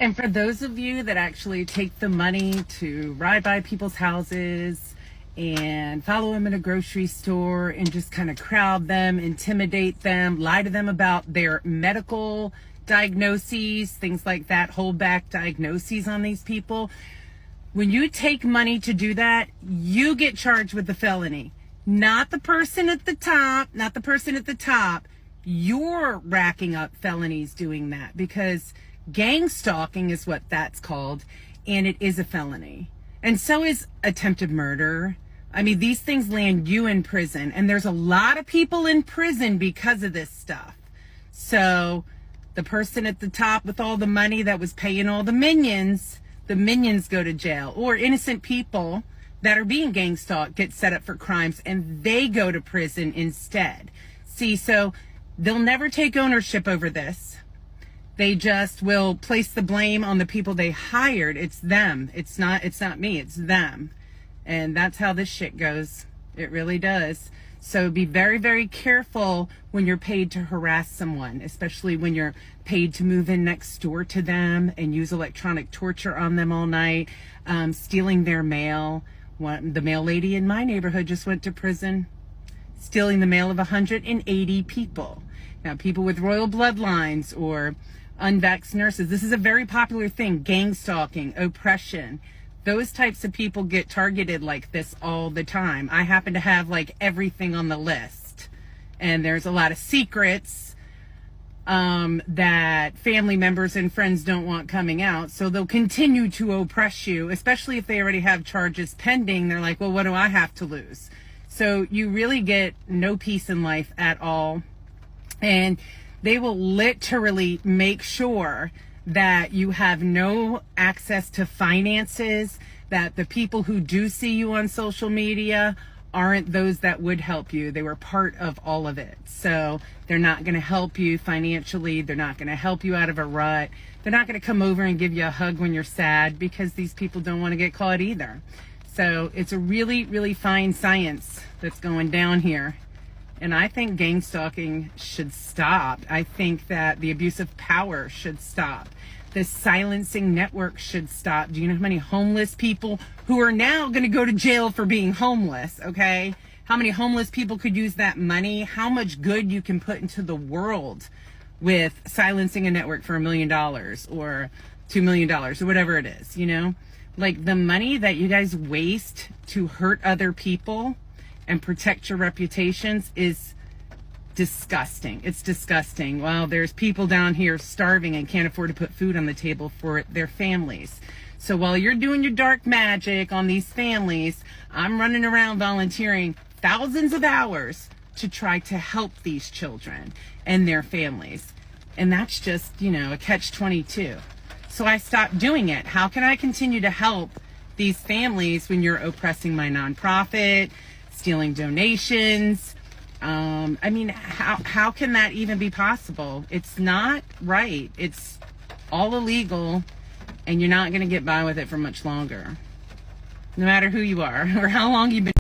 And for those of you that actually take the money to ride by people's houses and follow them in a grocery store and just kind of crowd them, intimidate them, lie to them about their medical diagnoses, things like that, hold back diagnoses on these people. When you take money to do that, you get charged with the felony. Not the person at the top, not the person at the top. You're racking up felonies doing that, because gang stalking is what that's called, and it is a felony. And so is attempted murder. I mean, these things land you in prison, and there's a lot of people in prison because of this stuff. So the person at the top with all the money that was paying all the minions go to jail, or innocent people that are being gang stalked get set up for crimes and they go to prison instead. See, so they'll never take ownership over this. They just will place the blame on the people they hired. It's them. It's not me. It's them. And that's how this shit goes. It really does. So be very, very careful when you're paid to harass someone, especially when you're paid to move in next door to them and use electronic torture on them all night, stealing their mail. The mail lady in my neighborhood just went to prison, stealing the mail of 180 people. Now, people with royal bloodlines or unvaxxed nurses, this is a very popular thing, gang stalking, oppression. Those types of people get targeted like this all the time. I happen to have like everything on the list. And there's a lot of secrets that family members and friends don't want coming out. So they'll continue to oppress you, especially if they already have charges pending. They're like, well, what do I have to lose? So you really get no peace in life at all. And they will literally make sure that you have no access to finances, that the people who do see you on social media aren't those that would help you. They were part of all of it. So they're not going to help you financially. They're not going to help you out of a rut. They're not going to come over and give you a hug when you're sad, because these people don't want to get caught either. So it's a really, really fine science that's going down here. And I think gang stalking should stop. I think that the abuse of power should stop. The silencing network should stop. Do you know how many homeless people who are now going to go to jail for being homeless, okay? How many homeless people could use that money? How much good you can put into the world with silencing a network for $1 million or $2 million or whatever it is, you know? Like, the money that you guys waste to hurt other people and protect your reputations is disgusting. It's disgusting. Well, there's people down here starving and can't afford to put food on the table for their families. So while you're doing your dark magic on these families, I'm running around volunteering thousands of hours to try to help these children and their families. And that's just, you know, a catch-22. So I stopped doing it. How can I continue to help these families when you're oppressing my nonprofit, stealing donations? I mean, how can that even be possible? It's not right. It's all illegal, and you're not going to get by with it for much longer, no matter who you are or how long you've been